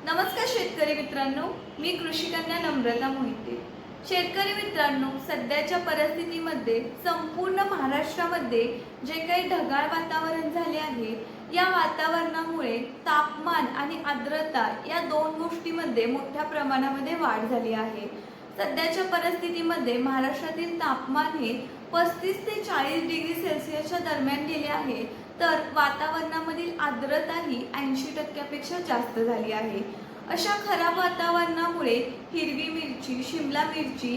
नमस्कार शेतकरी मित्रांनो, मी कृषिकन्या नम्रता मोहिते। शेतकरी मित्रांनो, सध्याच्या परिस्थितीमध्ये संपूर्ण महाराष्ट्रामध्ये जे काही ढगाळ वातावरण झाले आहे, या वातावरणामुळे तापमान आणि आर्द्रता या दोन गोष्टींमध्ये मोठ्या प्रमाणामध्ये वाढ झाली आहे। सध्याच्या परिस्थितीमध्ये महाराष्ट्रातील तापमान हे 35 ते 40 डिग्री सेल्सिअसच्या दरम्यान गेले आहे, तर वातावरणामधील आर्द्रता ही 80% पेक्षा जास्त झाली आहे। अशा खराब वातावरणामुळे हिरवी मिरची, शिमला मिरची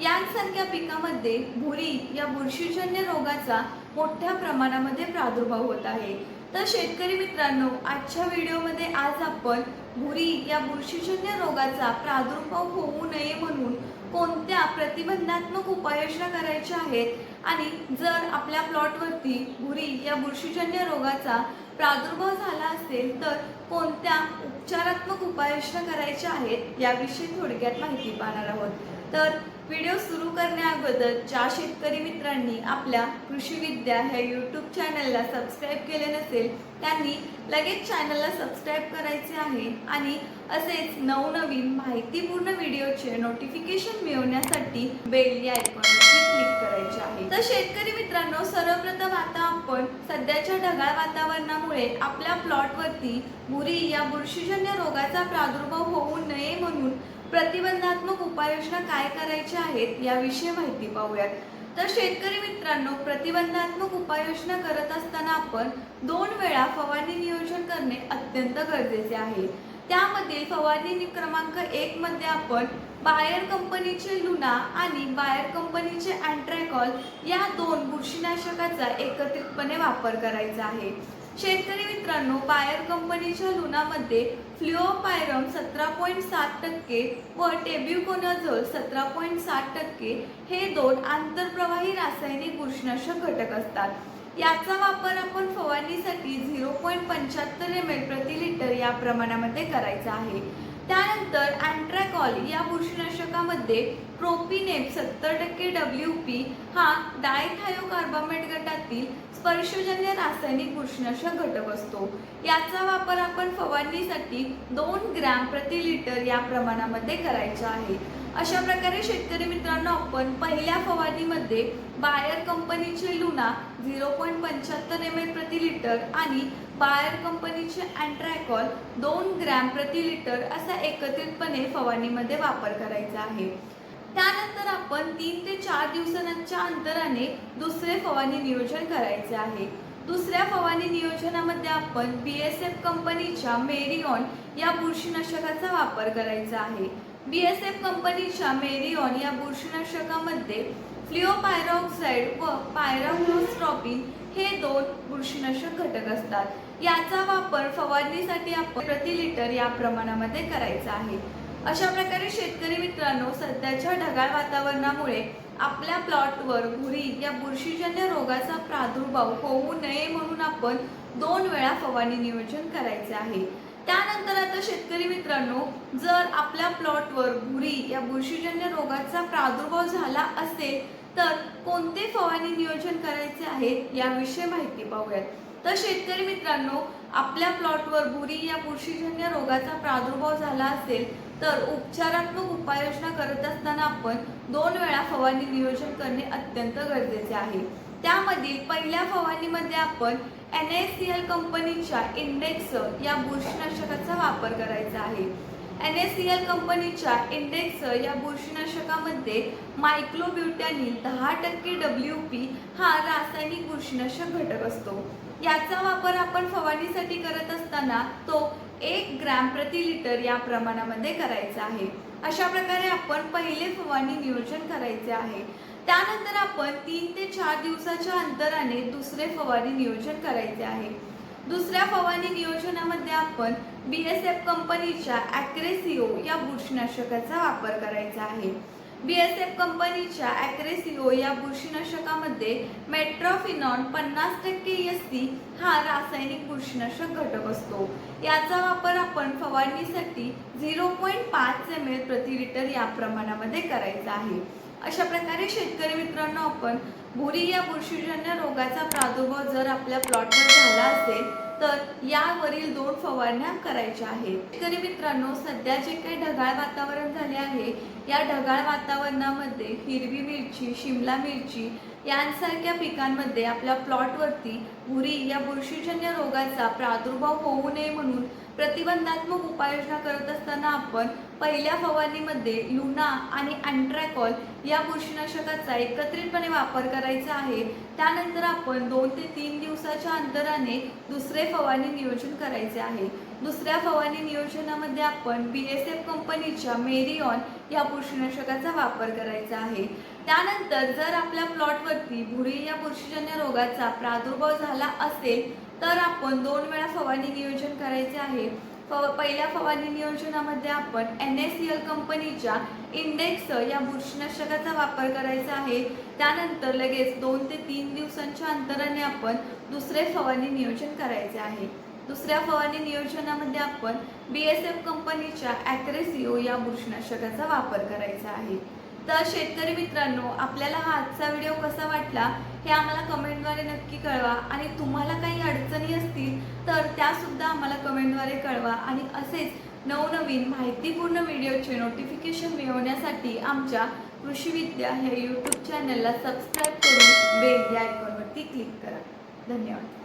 यांसारख्या पिकामध्ये भुरी या बुरशीजन्य रोगाचा मोठ्या प्रमाणामध्ये प्रादुर्भाव होत आहे। तर शेतकरी मित्रांनो, आजच्या व्हिडिओमध्ये आज आपण भुरी या बुरशीजन्य रोगाचा प्रादुर्भाव होऊ नये म्हणून कोणत्या प्रतिबंधात्मक उपाययोजना करायच्या आहेत आणि जर आपल्या प्लॉटवरती भुरी या बुरशीजन्य रोगाचा प्रादुर्भाव झाला असेल तर कोणत्या उपचारात्मक उपाययोजना करायच्या आहेत याविषयी थोडक्यात माहिती पाहणार आहोत। तर व्हिडिओ सुरू करण्याअगोदर ज्या शेतकरी मित्रांनी आपल्या कृषी विद्या ह्या यूट्यूब चॅनलला सबस्क्राईब केले नसेल त्यांनी लगेच चॅनलला सबस्क्राईब करायचे आहे आणि असेच नवनवीन माहितीपूर्ण व्हिडिओचे नोटिफिकेशन मिळवण्यासाठी बेल या आयकॉनवरती क्लिक करायचे आहे। तर शेतकरी मित्रांनो, सर्वप्रथम आता आपण सध्याच्या ढगाळ वातावरणामुळे आपल्या प्लॉटवरती भुरी या बुरशीजन्य रोगाचा प्रादुर्भाव होऊ नये म्हणून प्रतिबंधात्मक उपाययोजना काय करायच्या आहेत याविषयी माहिती पाहूयात। तर शेतकरी मित्रांनो, प्रतिबंधात्मक उपाययोजना करत असताना आपण 2 वेळा फवारणी नियोजन करणे अत्यंत गरजेचे आहे। त्यामध्ये फवारणी क्रमांक 1 मध्ये आपण बायर कंपनीचे लुना आणि बायर कंपनीचे अँट्रॅकॉल या 2 बुरशीनाशकाचा एकत्रितपणे वापर करायचा आहे। शेतकरी मित्रांनो, बायर कंपनीच्या लुनामध्ये फ्लुओपायरम 17.7% व टेब्युकोनाझोल 17.7% हे 2 आंतरप्रवाही रासायनिक बुरशीनाशक घटक असतात। याचा वापर आपण फवारणीसाठी 0.75 ml प्रति लिटर या प्रमाणामध्ये करायचा आहे। त्यानंतर अँट्रॅकॉल या बुरशीनाशकामध्ये प्रोपिनेप 70% WP हा डायथायोकार्बामेट गटातील स्पर्शजन्य रासायनिक बुरशीनाशक घटक असतो। याचा वापर आपण फवारणीसाठी 2 ग्रॅम प्रति लिटर या प्रमाणामध्ये करायचा आहे। अशा प्रकारे शेतकरी मित्रांनो, आपण पहिल्या फवारणीमध्ये बायर कंपनीचे लुना 0.75 ml प्रति लिटर आणि बायर कंपनीचे अँट्रॅकॉल 2 ग्रॅम प्रति लिटर असा एकत्रितपणे फवारणीमध्ये वापर करायचा आहे। त्यानंतर आपण 3 ते 4 दिवसांच्या अंतराने दुसरे फवारणी नियोजन करायचे आहे। दुसऱ्या फवारणी नियोजनामध्ये आपण BSF कंपनीच्या मेरिऑन या बुरशीनाशकाचा वापर करायचा आहे। BSF कंपनीच्या मेरिऑन या बुरशीनाशकामध्ये फ्लुओपायरॉक्साइड व पायराक्लोस्ट्रॉपिन हे 2 बुरशीनाशक घटक असतात। याचा वापर फवारणीसाठी आपण प्रति लिटर या प्रमाणामध्ये करायचा आहे। अशा प्रकारे शेतकरी मित्रांनो, सध्याच्या ढगाळ वातावरणामुळे आपल्या प्लॉटवर भुरी या बुरशीजन्य रोगाचा प्रादुर्भाव होऊ नये म्हणून आपण 2 वेळा फवारणी नियोजन करायचे आहे। त्यानंतर आता शेतकरी मित्रांनो, जर आपल्या प्लॉटवर भुरी या बुरशीजन्य रोगाचा प्रादुर्भाव झाला असेल तर कोणते फवारणी नियोजन करायचे आहे याविषयी माहिती पाहूयात। तर शेतकरी मित्रांनो, आपल्या प्लॉटवर भुरी या बुरशीजन्य रोगाचा प्रादुर्भाव झाला असेल तर उपचारात्मक उपाययोजना करत असताना आपण 2 वेळा फवारणी नियोजन करणे अत्यंत गरजेचे आहे। त्यामधील पहिल्या फवारणीमध्ये आपण NaCl कंपनीच्या इंडेक्स या बुरशीनाशकाचा वापर करायचा आहे। NaCl कंपनीच्या इंडेक्स या बुरशीनाशकामध्ये मायक्लोब्युटॅनिल 10% WP हा रासायनिक बुरशीनाशक घटक असतो। याचा वापर आपण फवारणीसाठी करत असताना तो 1 ग्रॅम प्रति लिटर या प्रमाणामध्ये करायचा आहे। अशा प्रकारे आपण पहिले फवारणी नियोजन करायचे आहे। त्यानंतर आपण 3 ते 4 दिवसाच्या अंतराने दुसरे फवारणी नियोजन करायचे आहे। दुसऱ्या फवारणी नियोजनामध्ये आपण BSF कंपनीच्या ॲक्रेसिओ या बुरशीनाशकाचा वापर करायचा आहे। BSF कंपनीच्या ॲक्रेसिओ या बुरशीनाशकामध्ये मेट्रोफिनॉन 50% SC हा रासायनिक बुरशीनाशक घटक असतो। याचा वापर आपण फवारणीसाठी 0.5 ml प्रति लिटर या प्रमाणामध्ये करायचा आहे। अशा प्रकारे शेतकरी मित्रांनो, आपण भुरी या बुरशीजन्य रोगाचा प्रादुर्भाव जर आपल्या प्लॉटवर झाला असेल तर यावरील 2 फवारण्या करायच्या आहेत. शेतकरी मित्रांनो, सध्या जे काही ढगाळ वातावरण झाले आहे, या ढगाळ वातावरणामध्ये हिरवी मिरची, शिमला मिरची यांसारख्या पिकांमध्ये आपल्या प्लॉटवरती भुरी या बुरशीजन्य रोगाचा प्रादुर्भाव होऊ नये म्हणून प्रतिबंधात्मक उपाययोजना करत असताना आपण पहिल्या फवारणीमध्ये लुना आणि अँट्रॅकॉल या बुरशीनाशकाचा एकत्रितपणे वापर करायचा आहे. त्यानंतर आपण 2 ते 3 दिवसाच्या अंतराने दुसरे फवारणी नियोजन करायचे आहे. दुसऱ्या फवारणी नियोजनामध्ये आपण BSF कंपनीच्या मेरिऑन या बुरशीनाशकाचा वापर करायचा आहे. त्यानंतर जर आपल्या प्लॉटवरती भुरी या बुरशीजन्य रोगाचा प्रादुर्भाव झाला असेल तर आपण 2 वेळा फवारणी नियोजन करायचे आहे. पहिल्या फवारणी नियोजनामध्ये आपण NaCl कंपनीच्या इंडेक्स या बुरशीनाशकाचा वापर करायचा आहे. त्यानंतर लगेच 2 ते 3 दिवसांच्या अंतराने आपण दुसरे फवारणी नियोजन करायचे आहे. दुसऱ्या फवारणी नियोजनामध्ये आपण BSF कंपनीच्या ॲक्रेसिओ या बुरशीनाशकाचा वापर करायचा आहे. तर शेतकरी मित्रांनो, आपल्याला हा आजचा व्हिडिओ कसा वाटला हे आम्हाला कमेंटद्वारे नक्की कळवा आणि तुम्हाला काही अडचणी असतील तर त्यासुद्धा आम्हाला कमेंटद्वारे कळवा आणि असेच नवनवीन माहितीपूर्ण व्हिडिओचे नोटिफिकेशन मिळवण्यासाठी आमच्या कृषी विद्या हे YouTube चॅनलला सबस्क्राईब करून बेल या आयकॉनवरती क्लिक करा. धन्यवाद.